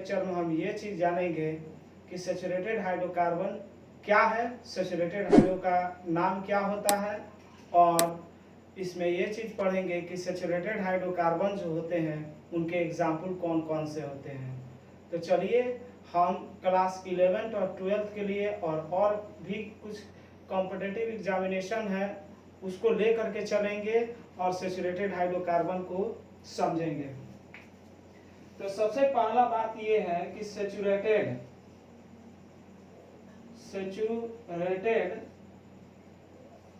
Lecture में हम ये चीज़ जानेंगे कि सैचुरेटेड हाइड्रोकार्बन क्या है, सैचुरेटेड हाइड्रो का नाम क्या होता है, और इसमें ये चीज़ पढ़ेंगे कि सैचुरेटेड हाइड्रोकार्बन जो होते हैं उनके एग्जाम्पल कौन कौन से होते हैं। तो चलिए हम क्लास 11th और 12th के लिए और भी कुछ कॉम्पिटिटिव एग्जामिनेशन है उसको ले करके चलेंगे और सैचुरेटेड हाइड्रोकार्बन को समझेंगे। तो सबसे पहला बात ये है कि सैचुरेटेड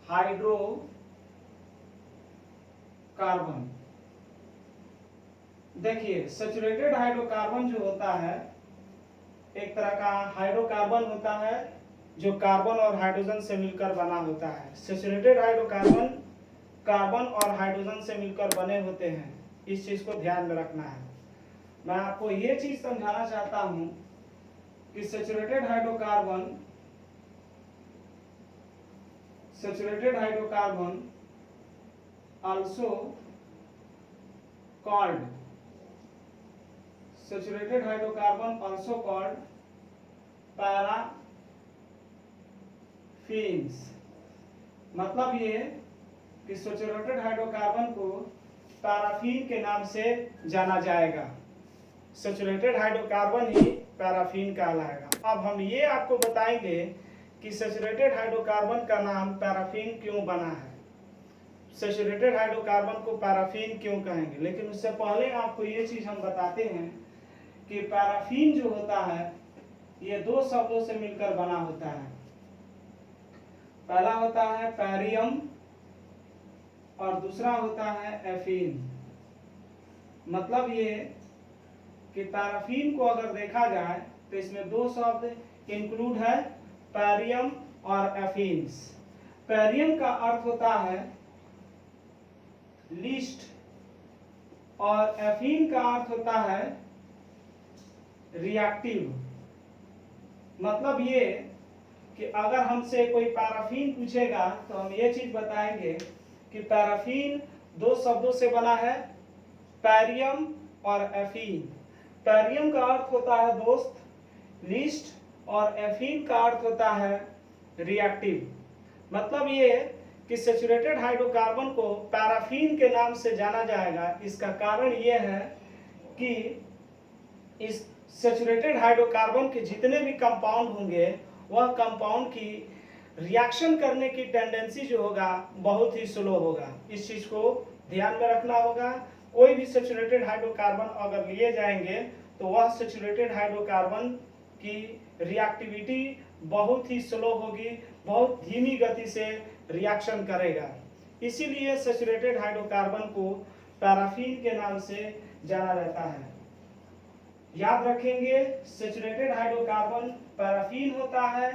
हाइड्रोकार्बन, देखिए सैचुरेटेड हाइड्रोकार्बन जो होता है एक तरह का हाइड्रोकार्बन होता है जो कार्बन और हाइड्रोजन से मिलकर बना होता है। सैचुरेटेड हाइड्रोकार्बन कार्बन और हाइड्रोजन से मिलकर बने होते हैं, इस चीज को ध्यान में रखना है। मैं आपको ये चीज समझाना चाहता हूं कि saturated hydrocarbon also called saturated hydrocarbon also called paraffins. मतलब ये कि सैचुरेटेड हाइड्रोकार्बन को पैराफिन के नाम से जाना जाएगा। सैचुरेटेड हाइड्रोकार्बन ही पैराफिन कहलाएगा। अब हम ये आपको बताएंगे कि सैचुरेटेड हाइड्रोकार्बन का नाम पैराफिन क्यों बना है, सैचुरेटेड हाइड्रोकार्बन को पैराफिन क्यों कहेंगे। लेकिन उससे पहले आपको ये चीज हम बताते हैं कि पैराफिन जो होता है ये दो शब्दों से मिलकर बना होता है। पहला होता है पैरियम और दूसरा होता है एफिन। मतलब ये कि पैराफिन को अगर देखा जाए तो इसमें दो शब्द इंक्लूड है, पैरियम और एफिन्स। पैरियम का अर्थ होता है लीस्ट और एफिन का अर्थ होता है रिएक्टिव। मतलब ये कि अगर हमसे कोई पैराफिन पूछेगा तो हम ये चीज बताएंगे कि पैराफिन दो शब्दों से बना है, पैरियम और एफिन। पैरियम का अर्थ होता है दोस्त लीस्ट और एफिन का अर्थ होता है रिएक्टिव। मतलब ये कि सैचुरेटेड हाइड्रोकार्बन को पैराफिन के नाम से जाना जाएगा। इसका कारण ये है कि इस सैचुरेटेड हाइड्रोकार्बन के जितने भी कंपाउंड होंगे वह कंपाउंड की रिएक्शन करने की टेंडेंसी जो होगा बहुत ही स्लो होगा। इस चीज को ध्यान में रखना होगा। कोई भी सैचुरेटेड हाइड्रोकार्बन अगर लिए जाएंगे तो वह सैचुरेटेड हाइड्रोकार्बन की रिएक्टिविटी बहुत ही स्लो होगी, बहुत धीमी गति से रिएक्शन करेगा। इसीलिए सैचुरेटेड हाइड्रोकार्बन को पैराफिन के नाम से जाना जाता है। याद रखेंगे सैचुरेटेड हाइड्रोकार्बन पैराफिन होता है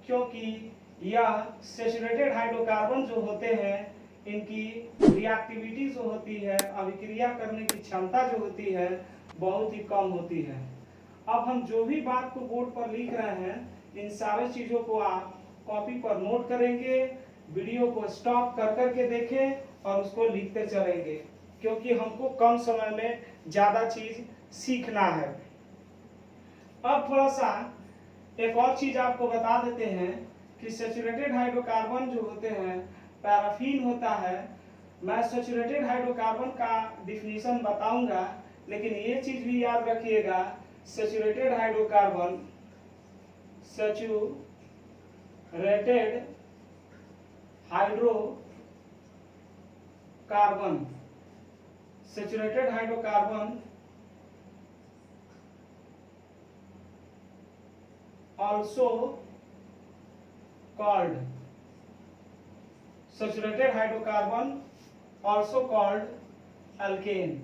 क्योंकि यह सैचुरेटेड हाइड्रोकार्बन जो होते हैं इनकी रिएक्टिविटी जो होती है, अभिक्रिया करने की क्षमता जो होती है बहुत ही कम होती है। अब हम जो भी बात को बोर्ड पर लिख रहे हैं इन सारे चीजों को आप कॉपी पर नोट करेंगे, वीडियो को स्टॉप कर करके देखें और उसको लिखते चलेंगे क्योंकि हमको कम समय में ज्यादा चीज सीखना है। अब थोड़ा सा एक और चीज आपको बता देते हैं कि सैचुरेटेड हाइड्रोकार्बन जो होते हैं पैराफिन होता है। मैं सैचुरेटेड हाइड्रोकार्बन का डिफिनीशन बताऊंगा, लेकिन ये चीज भी याद रखिएगा saturated hydrocarbon saturated hydrocarbon also called saturated hydrocarbon also called alkane।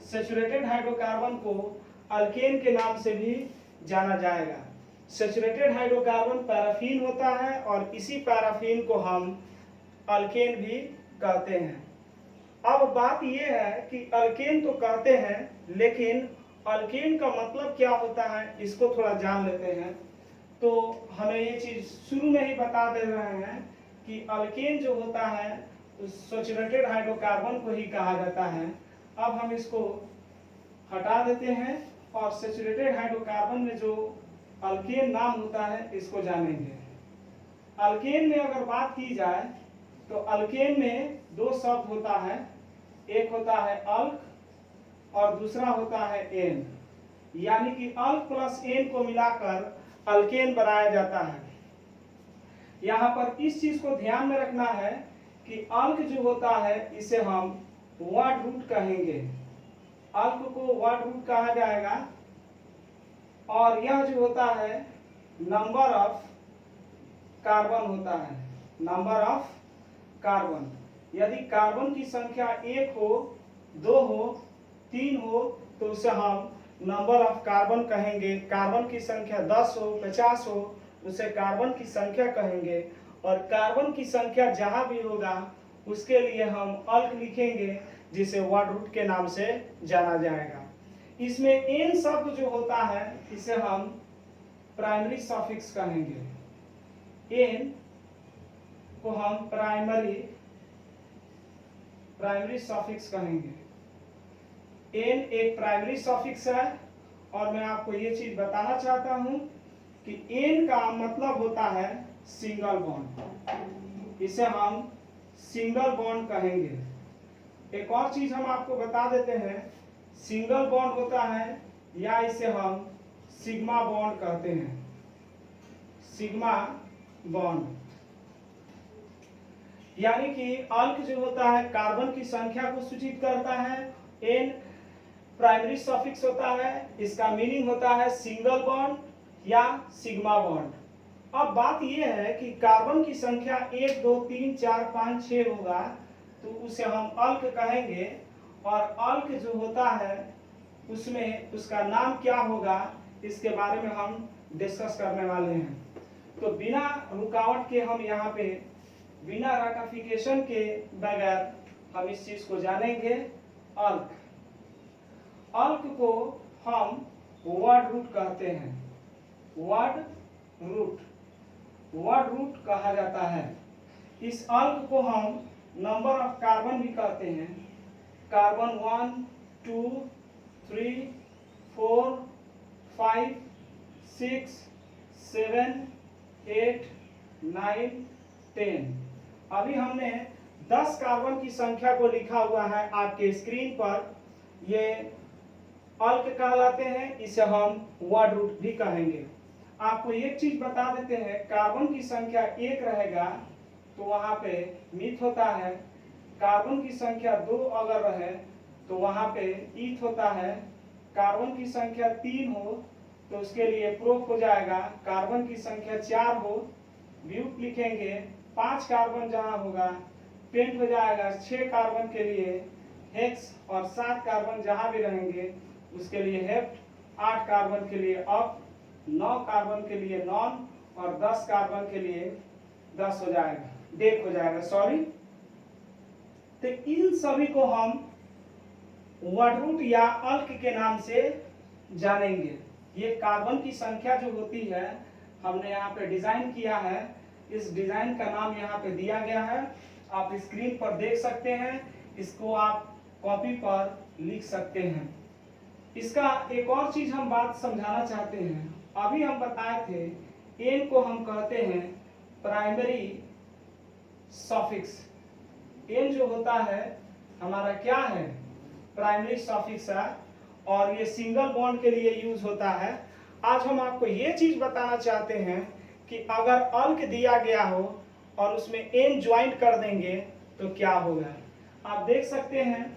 Saturated hydrocarbon को अल्केन के नाम से भी जाना जाएगा। सैचुरेटेड हाइड्रोकार्बन पैराफिन होता है और इसी पैराफिन को हम अल्केन भी कहते हैं। अब बात यह है कि अल्केन तो कहते हैं, लेकिन अल्केन का मतलब क्या होता है इसको थोड़ा जान लेते हैं। तो हमें ये चीज शुरू में ही बता दे रहे हैं कि अल्केन जो होता है सैचुरेटेड हाइड्रोकार्बन को ही कहा जाता है। अब हम इसको हटा देते हैं और सैचुरेटेड हाइड्रोकार्बन में जो अल्केन नाम होता है इसको जानेंगे। अल्केन में अगर बात की जाए तो अल्केन में दो शब्द होता है, एक होता है अल्क और दूसरा होता है एन, यानी कि अल्क प्लस एन को मिलाकर अल्केन बनाया जाता है। यहाँ पर इस चीज को ध्यान में रखना है कि अल्क जो होता है इसे हम वर्ड रूट कहेंगे, अल्क को वर्ड रूट कहा जाएगा, और यह जो होता है नंबर ऑफ कार्बन होता है, नंबर ऑफ कार्बन। यदि कार्बन की संख्या 1 हो, 2 हो, 3 हो तो उसे हम नंबर ऑफ कार्बन कहेंगे। कार्बन की संख्या 10 हो, 50 हो, उसे कार्बन की संख्या कहेंगे। और कार्बन की संख्या जहां भी होगा उसके लिए हम अल्क लिखेंगे, जिसे वर्ड रूट के नाम से जाना जाएगा। इसमें एन शब्द जो होता है इसे हम प्राइमरी सफिक्स कहेंगे। एन को हम प्राइमरी सफिक्स कहेंगे। एन एक प्राइमरी सफिक्स है, और मैं आपको ये चीज बताना चाहता हूं कि एन का मतलब होता है सिंगल बॉन्ड, इसे हम सिंगल बॉन्ड कहेंगे। एक और चीज हम आपको बता देते हैं, सिंगल बॉन्ड होता है या इसे हम सिग्मा बॉन्ड कहते हैं, सिग्मा बॉन्ड। यानी कि अल्क जो होता है कार्बन की संख्या को सूचित करता है, एन प्राइमरी सफिक्स होता है, इसका मीनिंग होता है सिंगल बॉन्ड या सिग्मा बॉन्ड। अब बात यह है कि कार्बन की संख्या 1, 2, 3, 4, 5, 6 होगा तो उसे हम अल्क कहेंगे, और अल्क जो होता है उसमें उसका नाम क्या होगा इसके बारे में हम डिस्कस करने वाले हैं। तो बिना रुकावट के हम यहाँ पे बिना रैटिफिकेशन के बगैर हम इस चीज को जानेंगे। अल्क, अल्क को हम वर्ड रूट कहते हैं, वर्ड रूट कहा जाता है। इस अल्क को हम नंबर ऑफ कार्बन भी कहते हैं, कार्बन 1, 2, 3, 4, 5, 6, 7, 8, 9, 10। अभी हमने 10 कार्बन की संख्या को लिखा हुआ है आपके स्क्रीन पर, ये अल्क कहलाते हैं, इसे हम वर्ड रूट भी कहेंगे। आपको एक चीज बता देते हैं, कार्बन की संख्या 1 रहेगा तो वहां पे मिथ होता है, कार्बन की संख्या 2 अगर रहे तो वहां पे ईथ होता है, कार्बन की संख्या 3 हो तो उसके लिए प्रोप हो जाएगा, कार्बन की संख्या 4 हो ब्यूट लिखेंगे, 5 कार्बन जहां होगा पेंट हो जाएगा, 6 कार्बन के लिए हेक्स, और 7 कार्बन जहां भी रहेंगे उसके लिए हेप्ट, 8 कार्बन के लिए अप, 9 कार्बन के लिए नॉन, और 10 कार्बन के लिए 10 हो जाएगा, डेक हो जाएगा, सॉरी। तो इन सभी को हम वर्ड रूट या अल्क के नाम से जानेंगे। ये कार्बन की संख्या जो होती है हमने यहाँ पे डिजाइन किया है, इस डिजाइन का नाम यहाँ पे दिया गया है, आप स्क्रीन पर देख सकते हैं, इसको आप कॉपी पर लिख सकते हैं। इसका एक और चीज हम बात समझाना चाहते हैं, अभी हम बताए थे एन को हम कहते हैं प्राइमरी सफिक्स। एन जो होता है हमारा क्या है, प्राइमरी सफिक्स है, और ये सिंगल बॉन्ड के लिए यूज होता है। आज हम आपको ये चीज बताना चाहते हैं कि अगर अल्क दिया गया हो और उसमें एन ज्वाइंट कर देंगे तो क्या होगा। आप देख सकते हैं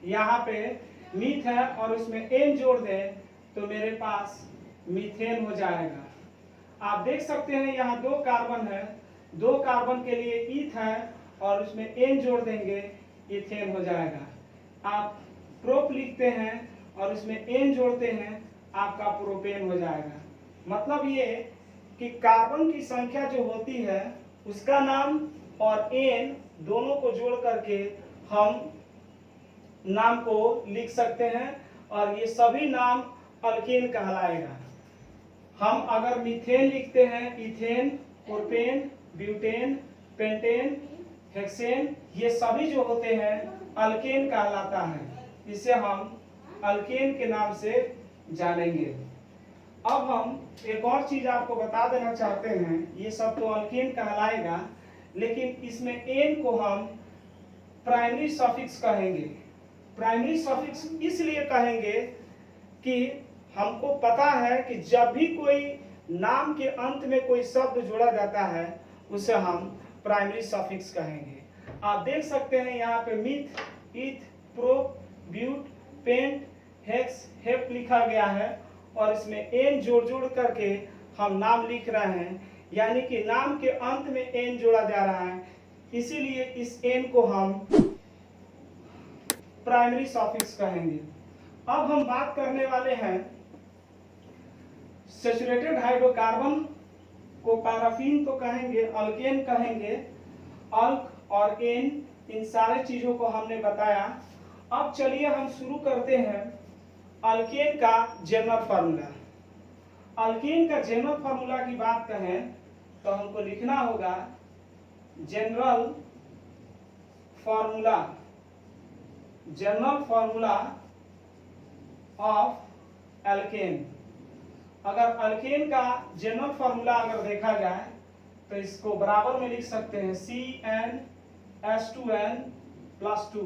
यहाँ पे मीथ है और उसमें एन जोड़ दें तो मेरे पास मीथेन हो जाएगा। आप देख सकते हैं यहाँ 2 कार्बन है, 2 कार्बन के लिए ईथ है और उसमें एन जोड़ देंगे, इथेन हो जाएगा। आप प्रोप लिखते हैं और उसमें एन जोड़ते हैं, आपका प्रोपेन हो जाएगा। मतलब ये कि कार्बन की संख्या जो होती है उसका नाम और एन दोनों को जोड़ करके हम नाम को लिख सकते हैं, और ये सभी नाम अल्केन कहलाएगा। हम अगर मीथेन लिखते हैं, ethane, propane, butane, pentane, hexane, ये सभी जो होते हैं अल्केन कहलाता है, इसे हम अल्केन के नाम से जानेंगे। अब हम एक और चीज आपको बता देना चाहते हैं, ये सब तो अल्केन कहलाएगा, लेकिन इसमें एन को हम प्राइमरी सफिक्स कहेंगे। प्राइमरी सफिक्स इसलिए कहेंगे कि हमको पता है कि जब भी कोई नाम के अंत में कोई शब्द जोड़ा जाता है उसे हम प्राइमरी सफिक्स कहेंगे। आप देख सकते हैं यहाँ पे मिथ, इथ, प्रोप, ब्यूट, पेंट, हेक्स, हेप लिखा गया है और इसमें एन जोड़ जोड़ करके हम नाम लिख रहे हैं, यानी कि नाम के अंत में एन जोड़ा जा रहा है, इसीलिए इस एन को हम प्राइमरी सफिक्स कहेंगे। अब हम बात करने वाले हैं सैचुरेटेड हाइड्रोकार्बन को पैराफिन तो कहेंगे, अल्केन कहेंगे, अल्क और एन, इन सारे चीजों को हमने बताया। अब चलिए हम शुरू करते हैं अल्केन का जनरल फार्मूला। अल्केन का जनरल फार्मूला की बात कहें तो हमको लिखना होगा general formula, general formula of alkene. अगर अल्केन का जनरल फार्मूला अगर देखा जाए तो इसको बराबर में लिख सकते हैं CnH2n + 2।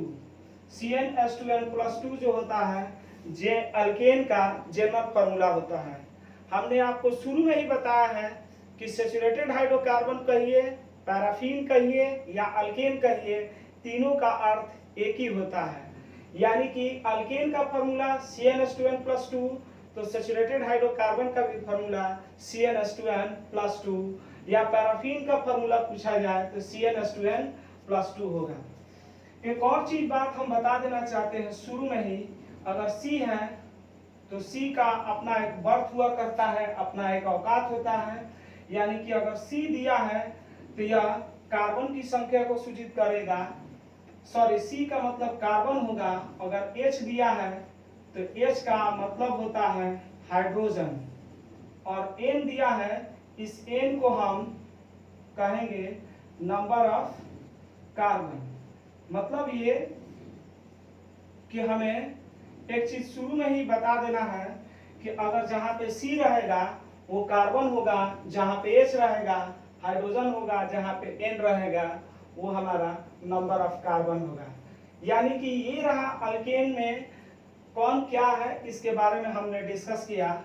CnH2n + 2 जो होता है जे अल्केन का जनरल फार्मूला होता है। हमने आपको शुरू में ही बताया है कि सैचुरेटेड हाइड्रोकार्बन कहिए, पैराफिन कहिए या अल्केन कहिए, तीनों का अर्थ एक ही होता है। यानी कि अल्केन का फार्मूला CnH2n + 2, तो सैचुरेटेड हाइड्रोकार्बन का भी फार्मूला CnH2n + 2, या पैराफिन का फार्मूला पूछा जाए तो CnH2n + 2 होगा। एक और चीज बात हम बता देना चाहते हैं शुरू में ही, अगर C है तो C का अपना एक बर्थ हुआ करता है, अपना एक औकात होता है। यानी कि अगर C दिया है तो यह कार्बन की संख्या को सूचित करेगा, सॉरी C का मतलब कार्बन होगा। अगर H दिया है तो H का मतलब होता है हाइड्रोजन, और N दिया है, इस N को हम कहेंगे नंबर ऑफ कार्बन। मतलब ये कि हमें एक चीज शुरू में ही बता देना है कि अगर जहाँ पे C रहेगा वो कार्बन होगा, जहाँ पे H रहेगा हाइड्रोजन होगा, जहाँ पे N रहेगा वो हमारा नंबर ऑफ कार्बन होगा। यानी कि ये रहा अल्केन में कौन क्या है, इसके बारे में हमने डिस्कस किया।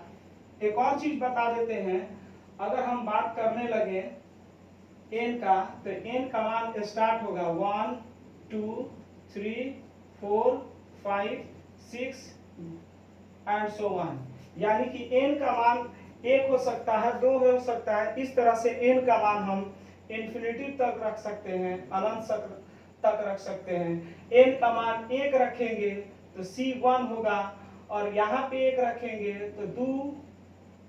एक और चीज बता देते हैं, अगर हम बात करने लगे एन का तो एन का मान स्टार्ट होगा 1 2 3 4 5 6 एंड सो ऑन। यानी कि एन का मान 1 हो सकता है, 2 हो सकता है, इस तरह से एन का मान हम इन्फिनिटी तक रख सकते हैं, अनंत तक रख सकते हैं। एन का मान 1 रखेंगे तो C1 होगा, और यहाँ पे 1 रखेंगे तो 2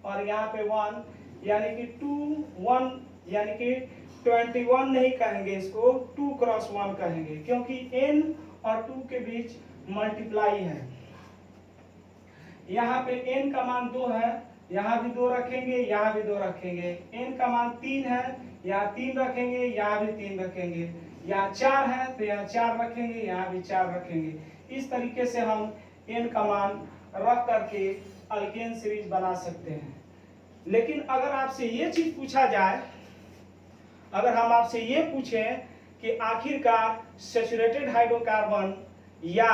और यहाँ पे 1, यानी कि 2 1, यानी कि 21 नहीं कहेंगे, इसको 2 × 1 कहेंगे, क्योंकि n और 2 के बीच मल्टीप्लाई है। यहाँ पे n का मान 2 है, यहाँ भी 2 रखेंगे, यहाँ भी 2 रखेंगे। n का मान 3 है, यहाँ 3 रखेंगे, यहाँ भी 3 रखेंगे। यहाँ 4 है तो यहाँ 4 रखेंगे, यहाँ भी 4 रखेंगे। इस तरीके से हम n का मान रख करके अल्केन सीरीज बना सकते हैं। लेकिन अगर आपसे ये चीज पूछा जाए, अगर हम आपसे ये पूछें कि आखिरकार सैचुरेटेड हाइड्रोकार्बन या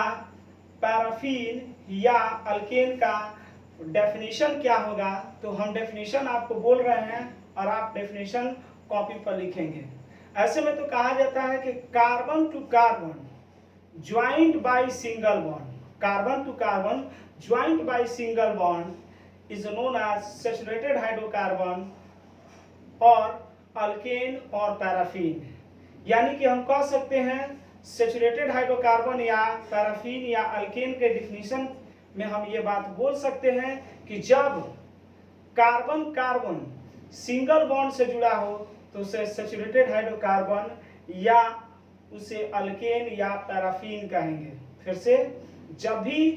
पैराफिन या अल्केन का डेफिनेशन क्या होगा, तो हम डेफिनेशन आपको बोल रहे हैं और आप डेफिनेशन कॉपी पर लिखेंगे। ऐसे में तो कहा जाता है कि carbon to carbon joint by single bond, carbon to carbon joint by single bond is known as saturated hydrocarbon और अल्केन और पैराफिन। यानी कि हम कह सकते हैं सैचुरेटेड हाइड्रोकार्बन या पैराफिन या अल्केन के डिफिनीशन में हम ये बात बोल सकते हैं कि जब कार्बन कार्बन सिंगल बॉन्ड से जुड़ा हो तो उसे सैचुरेटेड हाइड्रोकार्बन या उसे अल्केन या पैराफिन कहेंगे। फिर से, जब भी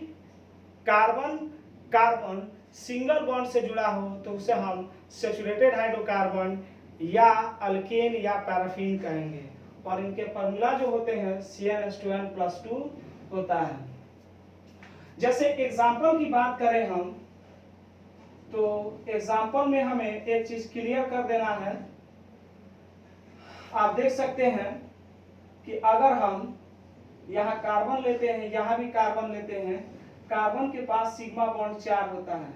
कार्बन कार्बन सिंगल बॉन्ड से जुड़ा हो तो उसे हम सैचुरेटेड हाइड्रोकार्बन या अल्केन या पैराफिन कहेंगे, और इनके फार्मूला जो होते हैं CnH2n + 2 होता है। जैसे एग्जाम्पल की बात करें हम तो एग्जाम्पल में हमें एक चीज क्लियर कर देना है। आप देख सकते हैं कि अगर हम यहाँ कार्बन लेते हैं, यहाँ भी कार्बन लेते हैं, कार्बन के पास सिग्मा बॉन्ड 4 होता है,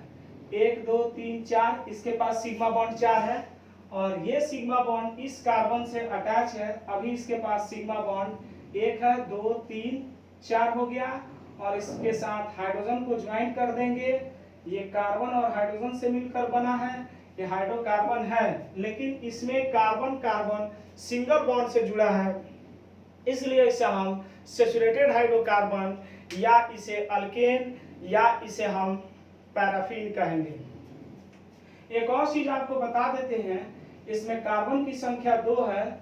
1 2 3 4, इसके पास सिग्मा बॉन्ड 4 है और ये सिग्मा बॉन्ड इस कार्बन से अटैच है। अभी इसके पास सिग्मा बॉन्ड 1 है, 2 3 4 हो गया और इसके साथ हाइड्रोजन को ज्वाइन कर देंगे। ये कार्बन और हाइड्रोजन से मिलकर बना है, ये हाइड्रोकार्बन है, लेकिन इसमें कार्बन कार्बन सिंगल बॉन्ड से जुड़ा है, इसलिए इसे हम सैचुरेटेड हाइड्रोकार्बन या इसे अल्केन या इसे हम पैराफिन कहेंगे। एक और चीज आपको बता देते हैं, इसमें कार्बन की संख्या 2 है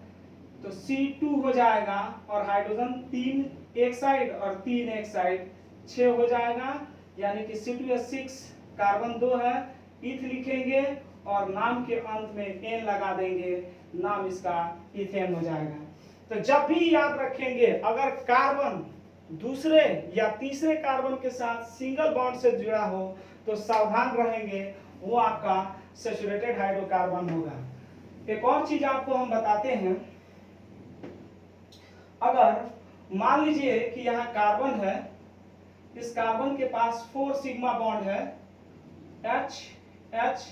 तो C2 हो जाएगा और हाइड्रोजन 3 एक साइड और 3 एक साइड, 6 हो जाएगा, यानी कि C2H6 कार्बन 2 है, इथ लिखेंगे और नाम के अंत में एन लगा देंगे, नाम इसका इथेन हो जाएगा। तो जब भी याद रखेंगे अगर कार्बन दूसरे या तीसरे कार्बन के साथ सिंगल बॉन्ड से जुड़ा हो तो सावधान रहेंगे, वो आपका सैचुरेटेड हाइड्रोकार्बन होगा। एक और चीज आपको हम बताते हैं, अगर मान लीजिए कि यहाँ कार्बन है, इस कार्बन के पास 4 सिग्मा बॉन्ड है, H H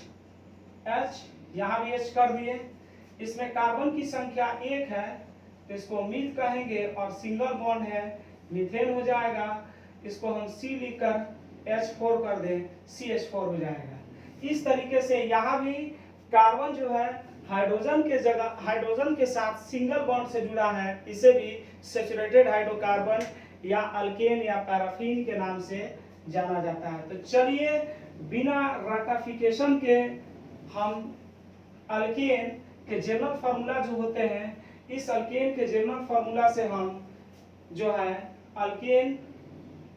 H, यहाँ भी H कर दिए, इसमें कार्बन की संख्या 1 है तो इसको मीथ कहेंगे और सिंगल बॉन्ड है, मीथेन हो जाएगा, इसको हम C लिखकर H4 कर दें, CH4 हो जाएगा। इस तरीके से यहाँ भी कार्बन जो है हाइड्रोजन के जगह हाइड्रोजन के साथ सिंगल बॉन्ड से जुड़ा है, इसे भी सैचुरेटेड हाइड्रोकार्बन या अल्केन या पैराफिन के नाम से जाना जाता है। तो चलिए बिना रटाफिकेशन के हम अल्केन के जनरल फार्मूला जो होते हैं, इस अल्केन के जनरल फार्मूला से हम जो है अल्केन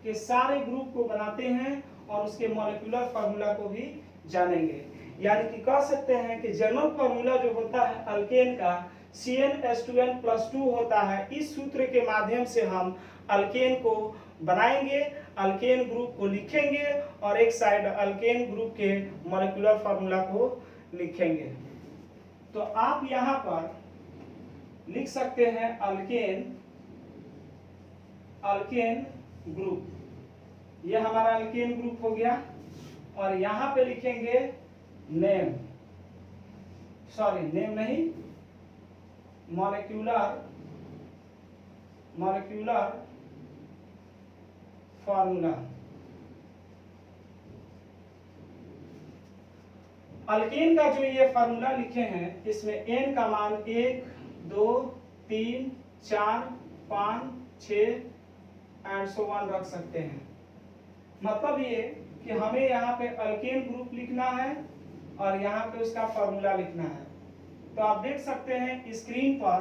के सारे ग्रुप को बनाते हैं और उसके मॉलिक्यूलर फार्मूला को भी जानेंगे। यानी कि कह सकते हैं कि जनरल फार्मूला जो होता है अल्केन का CnH2n+2 होता है। इस सूत्र के माध्यम से हम अल्केन को बनाएंगे, अल्केन ग्रुप को लिखेंगे और एक साइड अल्केन ग्रुप के मॉलिक्यूलर फार्मूला को लिखेंगे। तो आप यहाँ पर लिख सकते हैं अल्केन ग्रुप, ये हमारा अल्केन ग्रुप हो गया और यहाँ पे लिखेंगे नेम नहीं, मॉलिक्यूलर फार्मूला। अल्केन का जो ये फार्मूला लिखे हैं, इसमें n का मान 1 2 3 4 5 6 एंड सो ऑन रख सकते हैं। मतलब ये कि हमें यहाँ पे अल्केन ग्रुप लिखना है और यहाँ पे उसका फार्मूला लिखना है। तो आप देख सकते हैं स्क्रीन पर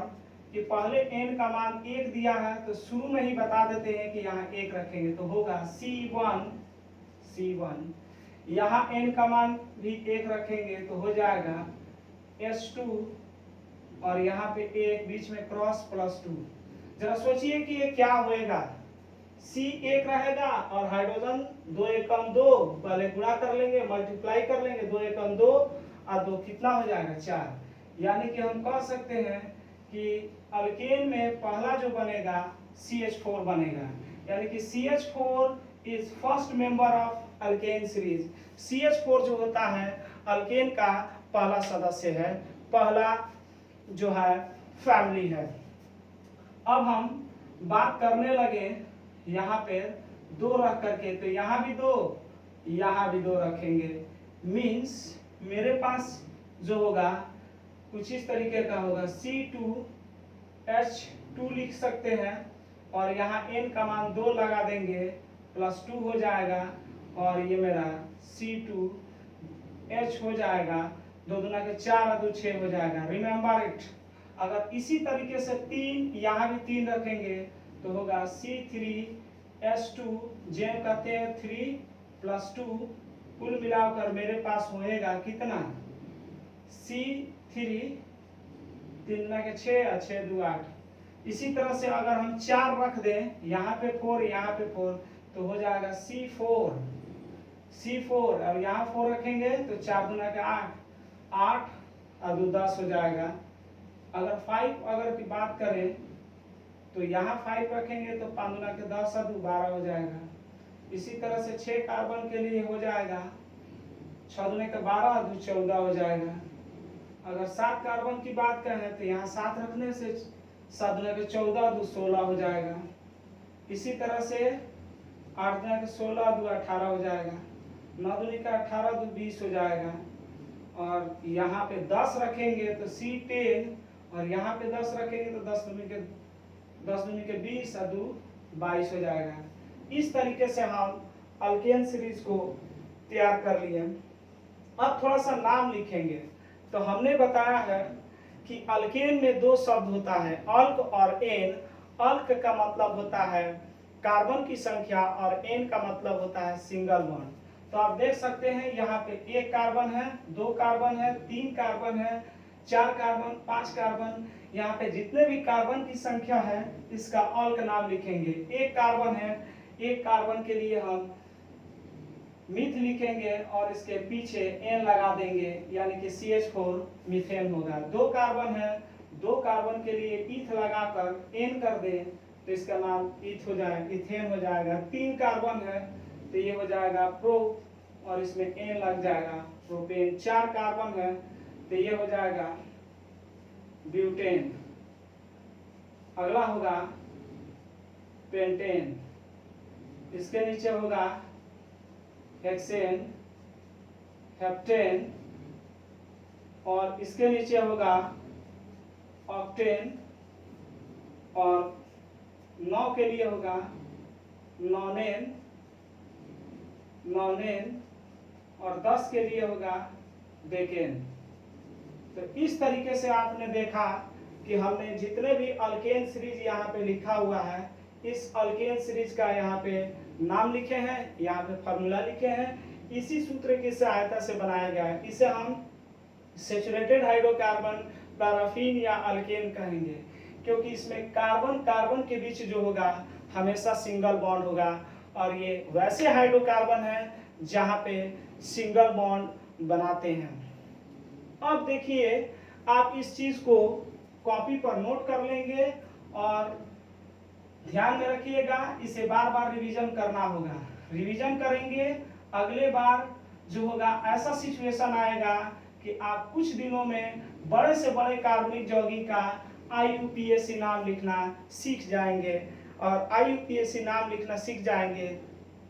कि पहले n का मान 1 दिया है तो शुरू में ही बता देते हैं कि यहाँ 1 रखेंगे तो होगा C1, यहाँ n का मान भी 1 रखेंगे तो हो जाएगा H2 और यहाँ पे 1 बीच में क्रॉस +2। जरा सोचिए कि ये क्या होएगा, C 1 रहेगा और हाइड्रोजन 2 एकम 2, पहले गुणा कर लेंगे, मल्टीप्लाई कर लेंगे, 2 एकम 2 और 2 कितना हो जाएगा 4। यानी कि हम कह सकते हैं कि अल्केन में पहला जो बनेगा CH4 बनेगा, यानी कि CH4 is first member of alkane series. CH4 जो होता है अल्केन का पहला सदस्य है, पहला जो है फैमिली है। अब हम बात करने लगे यहाँ पे 2 रख करके, तो यहाँ भी 2, यहाँ भी 2 रखेंगे। मीन्स मेरे पास जो होगा कुछ इस तरीके का होगा, C2H2 लिख सकते हैं और यहाँ n का मान 2 लगा देंगे, +2 हो जाएगा और ये मेरा C2H हो जाएगा, 2 दूना के 4 और 2 6 हो जाएगा। Remember it. अगर इसी तरीके से 3 यहाँ भी 3 रखेंगे तो होगा C3H2, जेम कहते हैं 3 + 2, कुल मिलाकर मेरे पास होएगा कितना, C3 3 के 6 और 6 2 8। इसी तरह से अगर हम 4 रख दें, यहाँ पे 4 यहाँ पे 4 तो हो जाएगा C4 C4 और यहाँ 4 रखेंगे तो 4 दूना के 8, 8 और 2 10 हो जाएगा। अगर 5 अगर की बात करें तो यहाँ 5 रखेंगे तो 5 दूना के 10 और 2 12 हो जाएगा। इसी तरह से 6 कार्बन के लिए हो जाएगा 6 दूने के 12 और 2 14 हो जाएगा। अगर 7 कार्बन की बात करें तो यहाँ 7 रखने से 7 दूने के 14 और 2 16 हो जाएगा। इसी तरह से 8 दूने के 16 और 2 18 हो जाएगा। 9 दूनी का 18 2 20 हो जाएगा। और यहाँ पे 10 रखेंगे तो C10 और यहाँ पे 10 रखेंगे तो 10 दूनी के 20 और 2 22 हो जाएगा। इस तरीके से हम अल्केन सीरीज को तैयार कर लिए। अब थोड़ा सा नाम लिखेंगे। तो हमने बताया है कि अल्केन में 2 शब्द होता है, अल्क और एन। अल्क का मतलब होता है कार्बन की संख्या और एन का मतलब होता है सिंगल बॉन्ड। तो आप देख सकते हैं यहाँ पे 1 कार्बन है, 2 कार्बन है, 3 कार्बन है, 4 कार्बन, 5 कार्बन। यहाँ पे जितने भी कार्बन की संख्या है इसका अल्क नाम लिखेंगे। 1 कार्बन है, 1 कार्बन के लिए हम मिथ लिखेंगे और इसके पीछे एन लगा देंगे, यानी कि CH4 मीथेन होगा। 2 कार्बन है, 2 कार्बन के लिए ईथ लगाकर एन कर दें तो इसका नाम ईथ हो जाएगा, इथेन हो जाएगा। 3 कार्बन है तो ये हो जाएगा प्रो और इसमें एन लग जाएगा, प्रोपेन। 4 कार्बन है तो ये हो जाएगा ब्यूटेन। अगला होगा पेंटेन, इसके नीचे होगा हेक्सेन, हेप्टेन और इसके नीचे होगा ऑक्टेन और 9 के लिए होगा नॉनेन, और 10 के लिए होगा डेकेन। तो इस तरीके से आपने देखा कि हमने जितने भी अल्केन सीरीज यहाँ पे लिखा हुआ है, इस अल्केन सीरीज का यहाँ पे नाम लिखे हैं, यहाँ पे फार्मूला लिखे हैं। इसी सूत्र की सहायता से बनाया गया है। इसे हम सैचुरेटेड हाइड्रोकार्बन, पैराफिन या अल्केन कहेंगे, क्योंकि इसमें कार्बन कार्बन के बीच जो होगा हमेशा सिंगल बॉन्ड होगा। और ये वैसे हाइड्रोकार्बन है जहाँ पे सिंगल बॉन्ड बनाते हैं। अब देखिए, आप इस चीज को कॉपी पर नोट कर लेंगे और ध्यान में रखिएगा, इसे बार बार रिवीजन करना होगा। रिवीजन करेंगे, अगले बार जो होगा ऐसा सिचुएशन आएगा कि आप कुछ दिनों में बड़े से बड़े कार्बनिक यौगिक का IUPAC नाम लिखना सीख जाएंगे। और IUPAC नाम लिखना सीख जाएंगे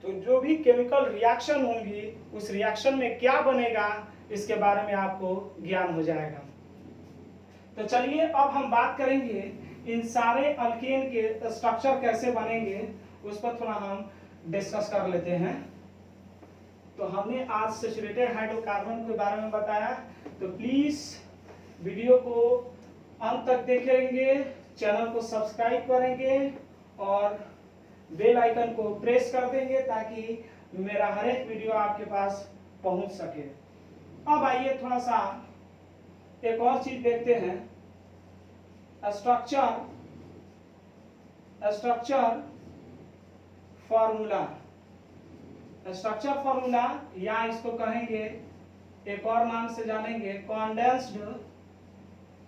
तो जो भी केमिकल रिएक्शन होंगी उस रिएक्शन में क्या बनेगा इसके बारे में आपको ज्ञान हो जाएगा। तो चलिए अब हम बात करेंगे इन सारे अल्केन के स्ट्रक्चर कैसे बनेंगे, उस पर थोड़ा हम डिस्कस कर लेते हैं। तो हमने आज सैचुरेटेड हाइड्रोकार्बन के बारे में बताया, तो प्लीज वीडियो को अंत तक देखेंगे, चैनल को सब्सक्राइब करेंगे और बेल आइकन को प्रेस कर देंगे ताकि मेरा हर एक वीडियो आपके पास पहुंच सके। अब आइए थोड़ा सा एक और चीज देखते हैं, स्ट्रक्चर फॉर्मूला। स्ट्रक्चर फॉर्मूला या इसको कहेंगे, एक और नाम से जानेंगे,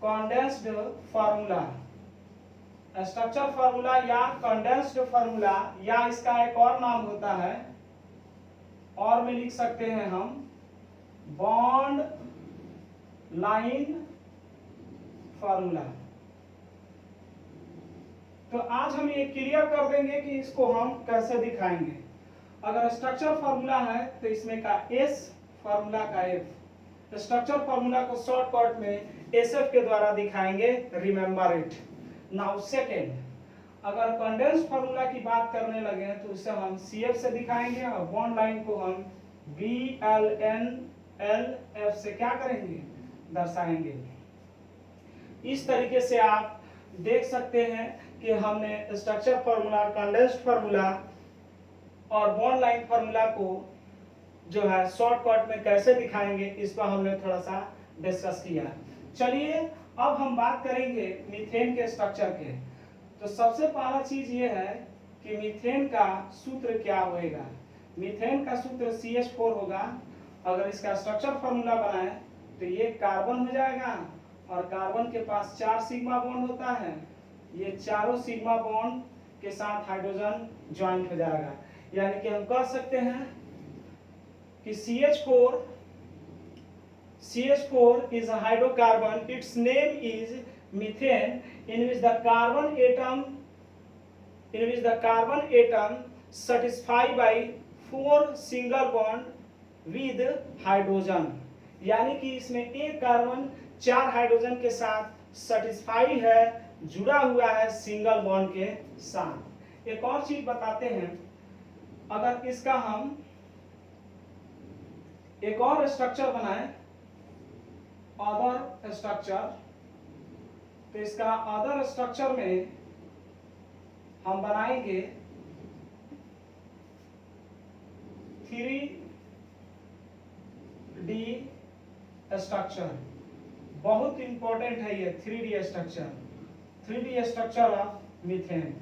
कॉन्डेंस्ड फार्मूला। स्ट्रक्चर फार्मूला या कंडेंस्ड फार्मूला, या इसका एक और नाम होता है, और में लिख सकते हैं हम बॉन्ड लाइन फार्मूला। तो आज हम ये क्लियर कर देंगे कि इसको हम कैसे दिखाएंगे। अगर स्ट्रक्चर फार्मूला है तो इसमें का S, फार्मूला का F। स्ट्रक्चर फार्मूला को शॉर्टकट में SF के द्वारा दिखाएंगे, रिमेंबर इट। नाउ सेकेंड, अगर कंडेंस्ड फार्मूला की बात करने लगे तो उसे हम CF से दिखाएंगे और बॉन्ड लाइन को हम BLNLF से क्या करेंगे, दर्शाएंगे। इस तरीके से आप देख सकते हैं कि हमने स्ट्रक्चर फार्मूला, कंडेंस्ड फार्मूला और बॉन्ड लाइन फार्मूला को जो है शॉर्टकट में कैसे दिखाएंगे, इस पर हमने थोड़ा सा डिस्कस किया। चलिए अब हम बात करेंगे मीथेन के स्ट्रक्चर के। तो सबसे पहला चीज ये है कि मीथेन का सूत्र क्या होएगा। मीथेन का सूत्र CH4 होगा। अगर इसका स्ट्रक्चर फॉर्मूला बनाए तो ये कार्बन हो जाएगा और कार्बन के पास 4 सिग्मा बॉन्ड होता है, ये चारों सिग्मा बॉन्ड के साथ हाइड्रोजन ज्वाइंट हो जाएगा। यानी कि हम कह सकते हैं कि CH4 is a hydrocarbon. Its name is methane, in which the carbon atom satisfied by 4 single bond with hydrogen। यानी कि इसमें एक कार्बन 4 हाइड्रोजन के साथ सेटिस्फाई है, जुड़ा हुआ है सिंगल बॉन्ड के साथ। एक और चीज बताते हैं, अगर इसका हम एक और स्ट्रक्चर बनाएं, अदर स्ट्रक्चर, तो इसका अदर स्ट्रक्चर में हम बनाएंगे 3D स्ट्रक्चर। बहुत इंपॉर्टेंट है ये 3D structure, 3D structure of methane.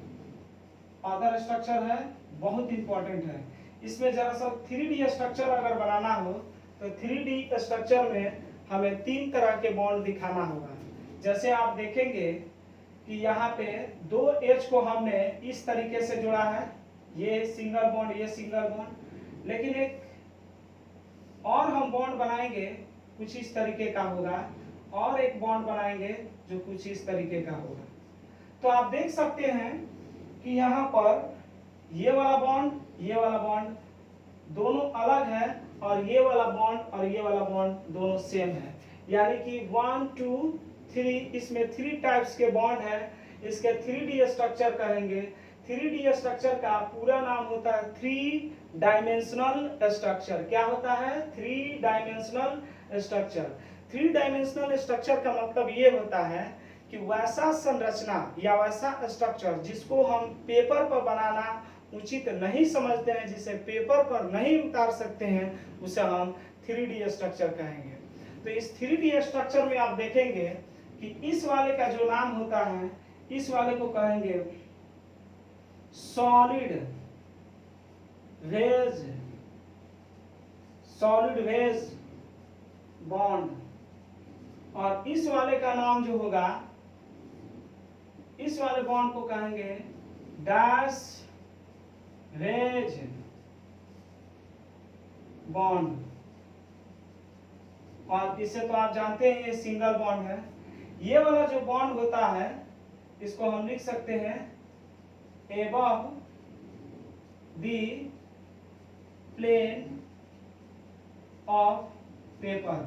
Other structure है, बहुत इंपॉर्टेंट है। इसमें जरा सा 3D स्ट्रक्चर अगर बनाना हो तो 3D स्ट्रक्चर में हमें 3 तरह के बॉन्ड दिखाना होगा। जैसे आप देखेंगे कि यहाँ पे 2 H को हमने इस तरीके से जोड़ा है, ये सिंगल बॉन्ड, ये सिंगल बॉन्ड। लेकिन एक और हम बॉन्ड बनाएंगे कुछ इस तरीके का होगा, और एक बॉन्ड बनाएंगे जो कुछ इस तरीके का होगा। तो आप देख सकते हैं कि यहाँ पर ये वाला बॉन्ड, ये वाला बॉन्ड दोनों अलग है, और ये वाला बॉन्ड और ये वाला बॉन्ड दोनों सेम है। यानी कि 1 2 3, इसमें 3 टाइप्स के बॉन्ड है। इसके 3D स्ट्रक्चर कहेंगे। 3D स्ट्रक्चर का पूरा नाम होता है 3 डायमेंशनल स्ट्रक्चर। क्या होता है? 3 डायमेंशनल स्ट्रक्चर। 3 डायमेंशनल स्ट्रक्चर का मतलब ये होता है कि वैसा संरचना या वैसा स्ट्रक्चर जिसको हम पेपर पर बनाना उचित नहीं समझते हैं, जिसे पेपर पर नहीं उतार सकते हैं, उसे हम 3D स्ट्रक्चर कहेंगे। तो इस 3D स्ट्रक्चर में आप देखेंगे कि इस वाले का जो नाम होता है, इस वाले को कहेंगे सॉलिड वेज बॉन्ड, और इस वाले का नाम जो होगा, इस वाले बॉन्ड को कहेंगे डैश वेज बॉन्ड। और इसे तो आप जानते हैं, ये सिंगल बॉन्ड है। ये वाला जो बॉन्ड होता है, इसको हम लिख सकते हैं above the plane of paper।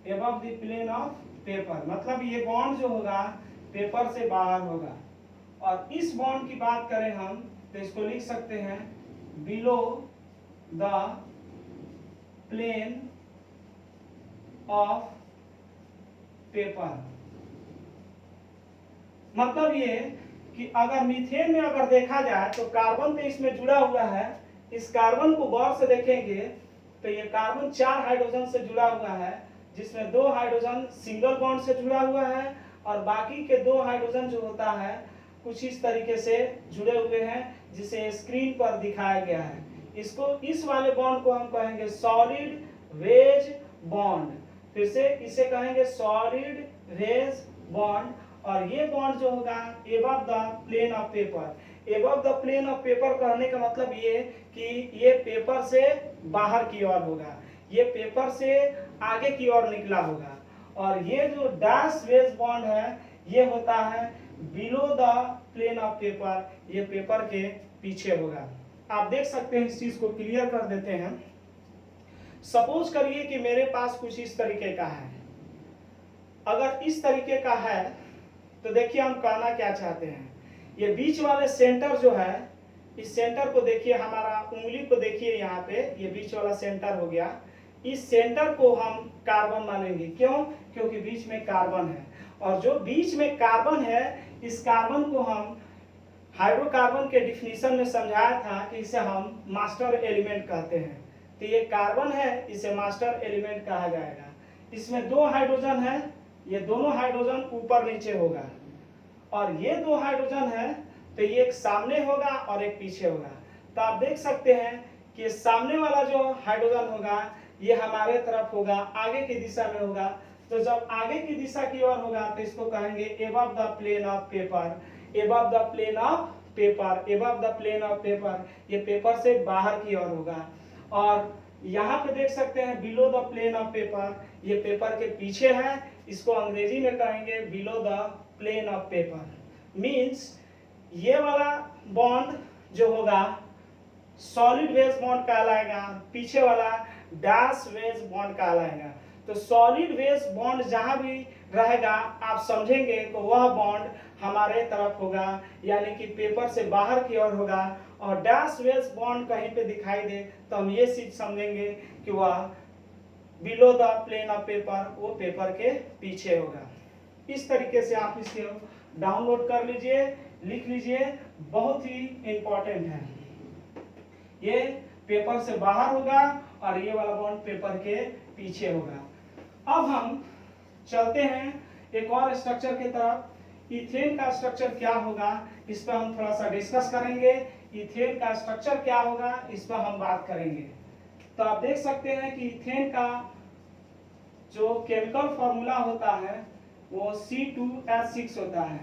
above the plane of paper मतलब ये बॉन्ड जो होगा पेपर से बाहर होगा। और इस बॉन्ड की बात करें हम तो इसको लिख सकते हैं below the plane of paper। मतलब ये कि अगर मीथेन में अगर देखा जाए तो कार्बन तो इसमें जुड़ा हुआ है। इस कार्बन को गौर से देखेंगे तो ये कार्बन 4 हाइड्रोजन से जुड़ा हुआ है, जिसमें 2 हाइड्रोजन सिंगल बॉन्ड से जुड़ा हुआ है, और बाकी के 2 हाइड्रोजन जो होता है कुछ इस तरीके से जुड़े हुए हैं, जिसे स्क्रीन पर दिखाया गया है। इसको, इस वाले बॉन्ड को हम कहेंगे सॉलिड वेज बॉन्ड। फिर से इसे कहेंगे सॉलिड वेज बॉन्ड। और ये बॉन्ड जो होगा above the plane of paper. Above the plane of paper कहने का मतलब ये कि ये पेपर से बाहर की ओर होगा, ये पेपर से आगे की ओर निकला होगा। और ये जो डैश वेज बॉन्ड है, ये होता है below the plane of paper, ये पेपर के पीछे होगा। आप देख सकते हैं, इस चीज को क्लियर कर देते हैं। सपोज करिए कि मेरे पास कुछ इस तरीके का है। अगर इस तरीके का है तो देखिए हम कहना क्या चाहते हैं। ये बीच वाले सेंटर जो है, इस सेंटर को देखिए, हमारा उंगली को देखिए, यहाँ पे ये बीच वाला सेंटर हो गया। इस सेंटर को हम कार्बन मानेंगे। क्यों? क्योंकि बीच में कार्बन है, और जो बीच में कार्बन है, इस कार्बन को हम हाइड्रोकार्बन के डिफिनीशन में समझाया था कि इसे हम मास्टर एलिमेंट कहते हैं। तो ये कार्बन है, इसे मास्टर एलिमेंट कहा जाएगा। इसमें 2 हाइड्रोजन है, ये दोनों हाइड्रोजन ऊपर नीचे होगा, और ये 2 हाइड्रोजन है तो ये एक सामने होगा और एक पीछे होगा। तो आप देख सकते हैं कि सामने वाला जो हाइड्रोजन होगा ये हमारे तरफ होगा, आगे की दिशा में होगा। तो जब आगे की दिशा की ओर होगा तो इसको कहेंगे above the plane of paper, above the plane of paper, above the plane of paper, ये पेपर से बाहर की ओर होगा। और यहाँ पे देख सकते हैं below the plane of paper, ये पेपर के पीछे है, इसको अंग्रेजी में कहेंगे below the plane of paper. Means ये वाला बॉन्ड जो होगा सॉलिड वेज बॉन्ड कहलाएगा, पीछे वाला डैश वेज बॉन्ड कहलाएगा। तो सॉलिड वेज बॉन्ड जहां भी रहेगा आप समझेंगे तो वह बॉन्ड हमारे तरफ होगा, यानी कि पेपर से बाहर की ओर होगा। और डैश वेज बॉन्ड कहीं पे दिखाई दे तो हम ये चीज समझेंगे कि वह below the plane of paper, वो पेपर के पीछे होगा। इस तरीके से आप इसे डाउनलोड कर लीजिए, लिख लीजिए, बहुत ही इंपॉर्टेंट है। ये पेपर से बाहर होगा और ये वाला बॉन्ड पेपर के पीछे होगा। अब हम चलते हैं एक और स्ट्रक्चर की तरफ। इथेन का स्ट्रक्चर क्या होगा इस पर हम थोड़ा सा डिस्कस करेंगे। इथेन का स्ट्रक्चर क्या होगा इस पर हम बात करेंगे। तो आप देख सकते हैं कि इथेन का जो केमिकल फॉर्मूला होता है वो C2H6 होता है।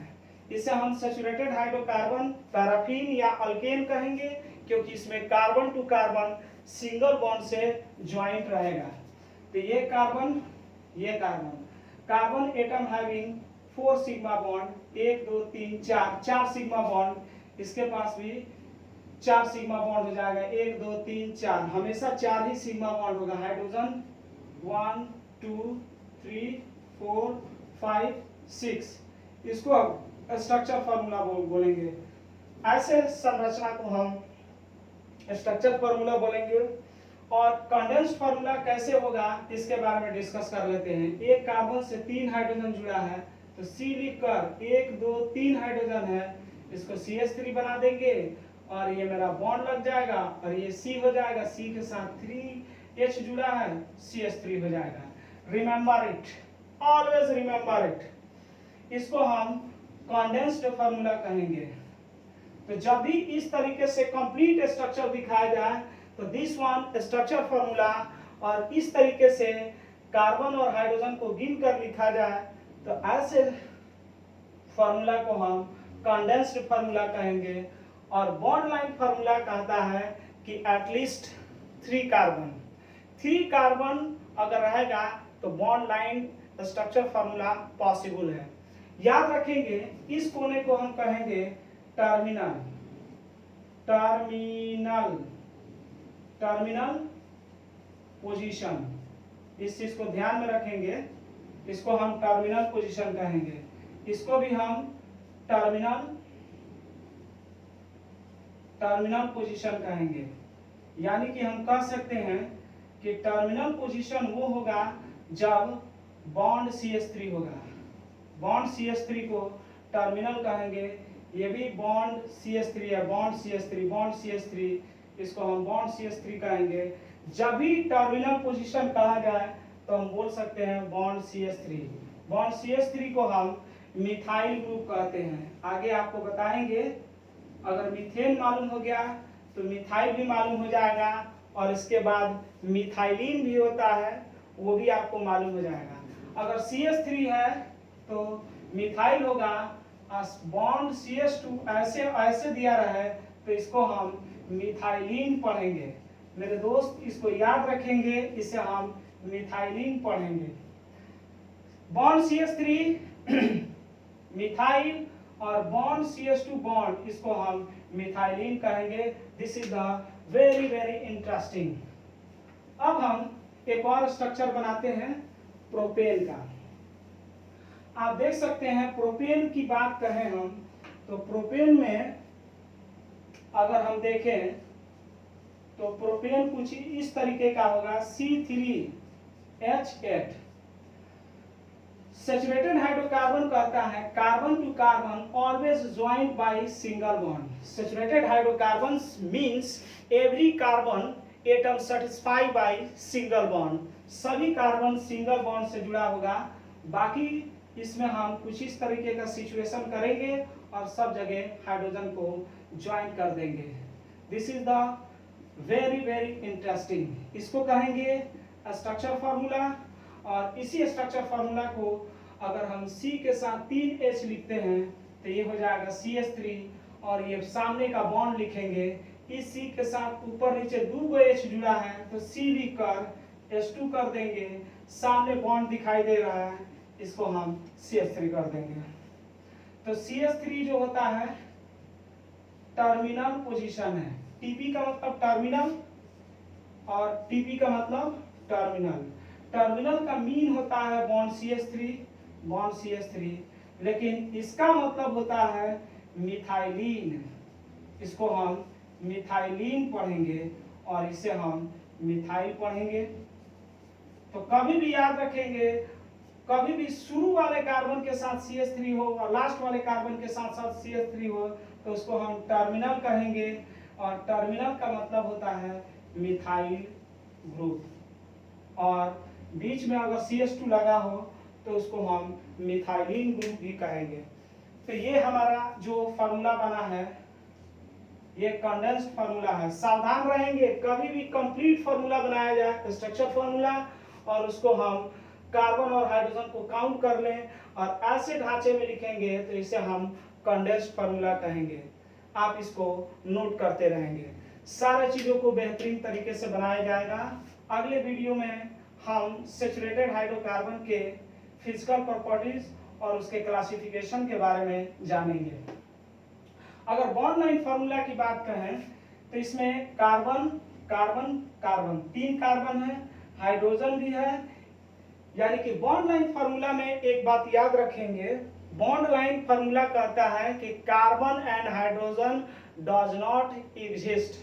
इसे हम सैचुरेटेड हाइड्रोकार्बन, पैराफिन या अल्केन कहेंगे, क्योंकि इसमें carbon to carbon single bond से ज्वाइंट रहेगा। तो ये कार्बन, ये carbon, carbon atom having 4 sigma bond, 1 2 3 4 sigma bond, इसके पास भी 4 सिग्मा बॉन्ड हो जाएगा। 1 2 3 4, हमेशा 4 ही सिग्मा बॉन्ड होगा। हाइड्रोजन 1 2 3 4 5 6, इसको स्ट्रक्चर फॉर्मूला बोलेंगे। ऐसे संरचना को हम स्ट्रक्चर फॉर्मूला बोलेंगे। और कंडेंस्ड फॉर्मूला कैसे होगा इसके बारे में डिस्कस कर लेते हैं। एक कार्बन से 3 हाइड्रोजन जुड़ा है तो C लिखकर 1 2 3 हाइड्रोजन है, इसको CH3 बना देंगे और ये मेरा बॉन्ड लग जाएगा और ये C हो जाएगा, C के साथ 3H जुड़ा है, CH3 हो जाएगा। Remember it, always remember it. इसको हम कंडेंस्ड फॉर्मूला कहेंगे। तो जब भी इस तरीके से कंप्लीट स्ट्रक्चर दिखाया जाए तो दिस वन स्ट्रक्चर फॉर्मूला, और इस तरीके से कार्बन और हाइड्रोजन को गिनकर लिखा जाए तो ऐसे फॉर्मूला को हम कंडेंस्ड फॉर्मूला कहेंगे। और बॉन्ड लाइन फॉर्मूला कहता है कि एटलीस्ट 3 कार्बन, 3 कार्बन अगर रहेगा तो bond line structure formula possible है। याद रखेंगे इस कोने को हम कहेंगे टर्मिनल, टर्मिनल, टर्मिनल पोजीशन। इस चीज को ध्यान में रखेंगे, इसको हम टर्मिनल पोजीशन कहेंगे। इसको भी हम टर्मिनल, टर्मिनल पोजीशन कहेंगे। यानी कि हम कह सकते हैं कि टर्मिनल पोजीशन वो होगा जब बॉन्ड CH3 होगा। बॉन्ड CH3 को टर्मिनल कहेंगे। ये भी बॉन्ड CH3 है, बॉन्ड CH3, बॉन्ड CH3, इसको हम बॉन्ड CH3 कहेंगे। जब भी टर्मिनल पोजीशन कहा जाए तो हम बोल सकते हैं बॉन्ड CH3। बॉन्ड CH3 को हम मिथाइल ग्रुप कहते हैं। आगे आपको बताएंगे। अगर मीथेन मालूम हो गया तो मिथाइल भी मालूम हो जाएगा, और इसके बाद मिथाइलिन भी होता है, वो भी आपको मालूम हो जाएगा। अगर CH3 है तो मिथाइल होगा, बॉन्ड CH2 ऐसे ऐसे दिया रहे तो इसको हम मिथाइलिन पढ़ेंगे। मेरे दोस्त इसको याद रखेंगे, इसे हम मिथाइलिन पढ़ेंगे। बॉन्ड CH3 मिथाइल और बॉन्ड CH2 बॉन्ड, इसको हम मिथाइलिन कहेंगे। This is the very very interesting. अब हम एक और स्ट्रक्चर बनाते हैं प्रोपेन का। आप देख सकते हैं प्रोपेन की बात करें हम तो प्रोपेन में अगर हम देखें तो प्रोपेन कुछ इस तरीके का होगा, C3H8। सैचुरेटेड हाइड्रोकार्बन कहता है carbon to carbon always joined by single bond. Saturated hydrocarbons means every carbon atom satisfied by single bond. सभी कार्बन सिंगल बॉन्ड से जुड़ा होगा। बाकी इसमें हम कुछ इस तरीके का सिचुएशन करेंगे और सब जगह हाइड्रोजन को ज्वाइन कर देंगे। This is the very very interesting. इसको कहेंगे स्ट्रक्चर फार्मूला, और इसी स्ट्रक्चर फार्मूला को अगर हम C के साथ 3H लिखते हैं तो ये हो जाएगा CH3, और ये सामने का बॉन्ड लिखेंगे, इस C के साथ ऊपर नीचे 2 H जुड़ा है तो C लिख कर H2 कर देंगे, सामने बॉन्ड दिखाई दे रहा है, इसको हम CH3 कर देंगे। तो CH3 जो होता है टर्मिनल पोजीशन है, TP का मतलब टर्मिनल और TP का मतलब टर्मिनल। टर्मिनल का मीन होता है बॉन्ड CH3, लेकिन इसका मतलब होता है मिथाइलिन। इसको हम मिथाइलिन पढ़ेंगे और इसे हम मिथाइल पढ़ेंगे। तो कभी भी याद रखेंगे, कभी भी शुरू वाले कार्बन के साथ CH3 हो और लास्ट वाले कार्बन के साथ साथ CH3 हो तो उसको हम टर्मिनल कहेंगे, और टर्मिनल का मतलब होता है मिथाइल ग्रुप, और बीच में अगर CH2 लगा हो तो उसको हम मिथाइलिन ग्रुप भी कहेंगे। तो ये हमारा जो फार्मूला बना है ये कंडेंस्ड फार्मूला है। सावधान रहेंगे, कभी भी कंप्लीट फार्मूला बनाया जाए स्ट्रक्चर फार्मूला और उसको हम कार्बन और हाइड्रोजन को काउंट कर लें और ऐसे ढांचे में लिखेंगे तो इसे हम कंडेंस्ड फार्मूला कहेंगे। आप इसको नोट करते रहेंगे, सारे चीजों को बेहतरीन तरीके से बनाया जाएगा। अगले वीडियो में हम सैचुरेटेड हाइड्रोकार्बन के फिजिकल प्रॉपर्टीज और उसके क्लासिफिकेशन के बारे में जानेंगे। अगर बॉन्ड लाइन फार्मूला की बात करें तो इसमें कार्बन कार्बन कार्बन 3 कार्बन है, हाइड्रोजन भी है, यानी कि बॉन्ड लाइन फार्मूला में एक बात याद रखेंगे, बॉन्ड लाइन फार्मूला कहता है कि carbon and hydrogen does not exist.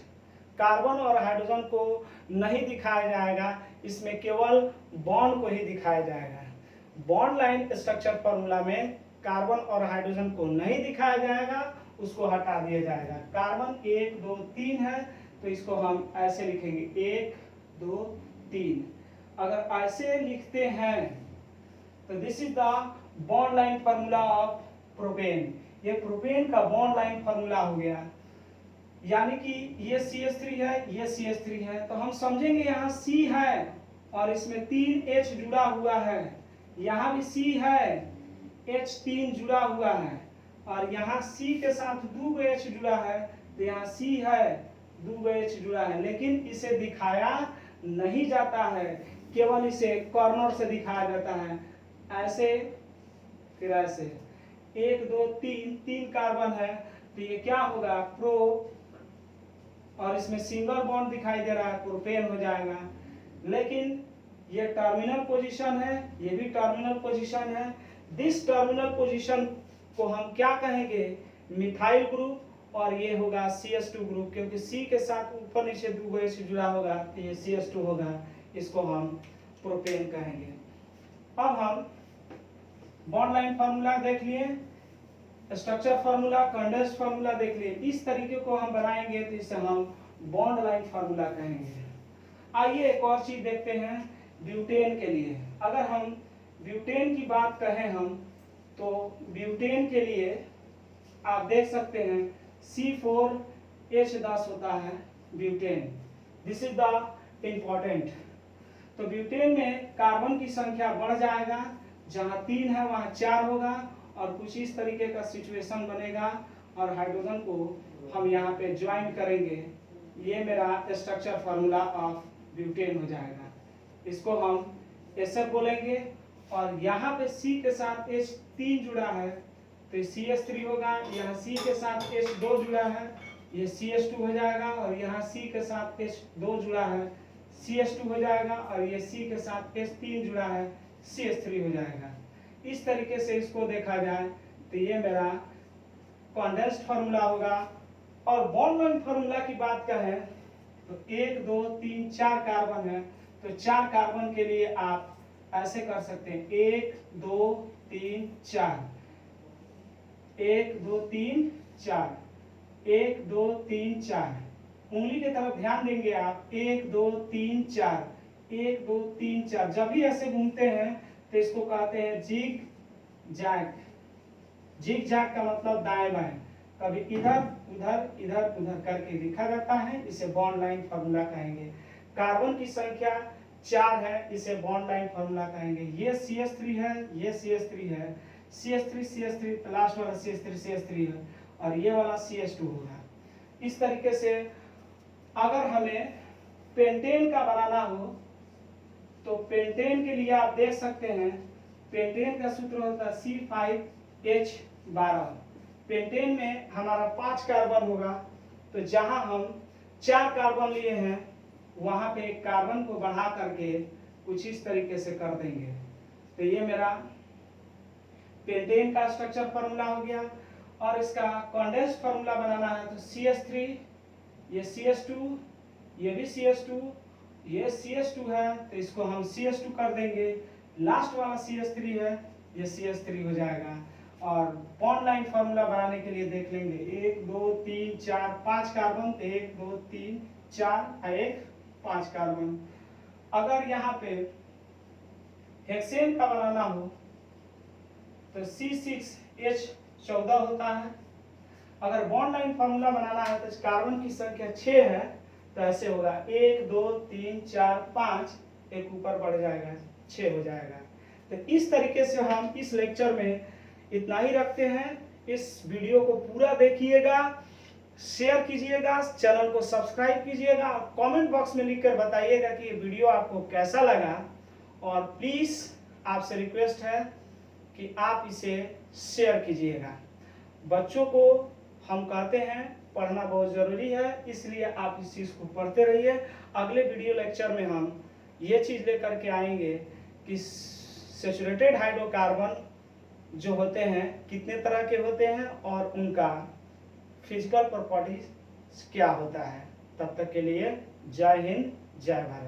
Carbon और हाइड्रोजन को नहीं दिखाया जाएगा, इसमें केवल बॉन्ड को ही दिखाया जाएगा। बॉन्ड लाइन स्ट्रक्चर फार्मूला में कार्बन और हाइड्रोजन को नहीं दिखाया जाएगा, उसको हटा दिया जाएगा। कार्बन 1 2 3 है तो इसको हम ऐसे लिखेंगे 1 2 3। अगर ऐसे लिखते हैं तो this is the bond line formula of propane. ये प्रोपेन का बॉन्ड लाइन फार्मूला हो गया, यानी कि ये CH3 है, ये CH3 है, तो हम समझेंगे यहाँ C है और इसमें 3H जुड़ा हुआ है, यहाँ भी C है, H3 जुड़ा हुआ है, और यहाँ C के साथ 2 H जुड़ा है तो यहाँ C है, 2 H जुड़ा है, लेकिन इसे दिखाया नहीं जाता है, केवल इसे कॉर्नर से दिखाया जाता है, ऐसे फिर ऐसे 1 2 3 कार्बन है तो ये क्या होगा प्रो, और इसमें सिंगल बॉन्ड दिखाई दे रहा है प्रोपेन हो जाएगा। लेकिन ये टर्मिनल पोजीशन है, ये भी टर्मिनल पोजीशन है। दिस टर्मिनल पोजीशन को हम क्या कहेंगे, मिथाइल ग्रुप, और ये होगा CH2 ग्रुप, क्योंकि C के साथ ऊपर नीचे 2 H जुड़ा होगा तो ये CH2 होगा, इसको हम प्रोपेन कहेंगे। अब हम बॉन्ड लाइन फार्मूला देख लिए, स्ट्रक्चर फार्मूला, कंडेंस्ड फार्मूला देख लिए, इस तरीके को हम बनाएंगे तो इसे हम बॉन्ड लाइन फार्मूला कहेंगे। आइए एक और चीज देखते हैं ब्यूटेन के लिए। अगर हम ब्यूटेन की बात कहें हम तो ब्यूटेन के लिए आप देख सकते हैं C4H10 होता है butane, this is the important. तो ब्यूटेन में कार्बन की संख्या बढ़ जाएगा, जहां 3 है वहां 4 होगा, और कुछ इस तरीके का सिचुएशन बनेगा, और हाइड्रोजन को हम यहाँ पे ज्वाइन करेंगे, ये मेरा स्ट्रक्चर फार्मूला ऑफ ब्यूटेन हो जाएगा। इसको हम एसर बोलेंगे, और यहाँ पे C के साथ H3 जुड़ा है तो CH3 होगा, यहाँ C के साथ H2 जुड़ा है, ये CH2 हो जाएगा, और यहाँ C के साथ H2 जुड़ा है CH2 हो जाएगा, और ये C के साथ H3 जुड़ा है CH3 हो जाएगा। इस तरीके से इसको देखा जाए तो ये मेरा कंडेंस्ड फार्मूला होगा। और बॉन्ड लाइन फार्मूला की बात करें तो 1 2 3 4 कार्बन है, तो 4 कार्बन के लिए आप ऐसे कर सकते हैं 1 2 3 4, 1 2 3 4, 1 2 3 4, उंगली की तरफ ध्यान देंगे आप, 1 2 3 4, 1 2 3 4, जब भी ऐसे घूमते हैं तो इसको कहते हैं जिग जैग। जिग जैग का मतलब दाएं बाएं, कभी इधर उधर इधर उधर करके लिखा जाता है, इसे बॉन्ड लाइन फार्मूला कहेंगे। कार्बन की संख्या 4 है, इसे बॉन्ड लाइन फार्मूला कहेंगे। ये CH3 है, ये CH3 है, CH3 लास्ट वाला CH3 है, और ये वाला CH2 होगा। इस तरीके से अगर हमें पेंटेन का बनाना हो तो पेंटेन के लिए आप देख सकते हैं, पेंटेन का सूत्र होता है C5H12। पेंटेन में हमारा 5 कार्बन होगा, तो जहां हम 4 कार्बन लिए हैं वहां पे एक कार्बन को बढ़ा करके कुछ इस तरीके से कर देंगे। तो ये मेरा पेंटेन का स्ट्रक्चर फार्मूला हो गया। और इसका कॉन्डेंस्ड फार्मूला बनाना है तो CH3, ये CH2, ये भी CH2, ये CH2 है तो इसको हम CH2 कर देंगे। लास्ट वाला CH3 है, ये CH3 हो जाएगा। और बॉन्ड लाइन फार्मूला बनाने के लिए देख लेंगे 1 2 3 4 5 कार्बन, 1 2 3 4 1 5 कार्बन। अगर यहाँ पे हेक्सेन का बनाना हो तो C6H14 होता है। अगर बॉन्ड लाइन फार्मूला बनाना है तो कार्बन की संख्या 6 है, तो ऐसे होगा 1 2 3 4 5, एक ऊपर बढ़ जाएगा 6 हो जाएगा। तो इस तरीके से हम इस लेक्चर में इतना ही रखते हैं। इस वीडियो को पूरा देखिएगा, शेयर कीजिएगा, चैनल को सब्सक्राइब कीजिएगा, कमेंट बॉक्स में लिखकर बताइएगा कि ये वीडियो आपको कैसा लगा। और प्लीज़ आपसे रिक्वेस्ट है कि आप इसे शेयर कीजिएगा। बच्चों को हम कहते हैं पढ़ना बहुत ज़रूरी है, इसलिए आप इस चीज़ को पढ़ते रहिए। अगले वीडियो लेक्चर में हम ये चीज़ लेकर के आएंगे कि सैचुरेटेड हाइड्रोकार्बन जो होते हैं कितने तरह के होते हैं और उनका फिजिकल प्रॉपर्टीज क्या होता है। तब तक के लिए जय हिंद, जय भारत।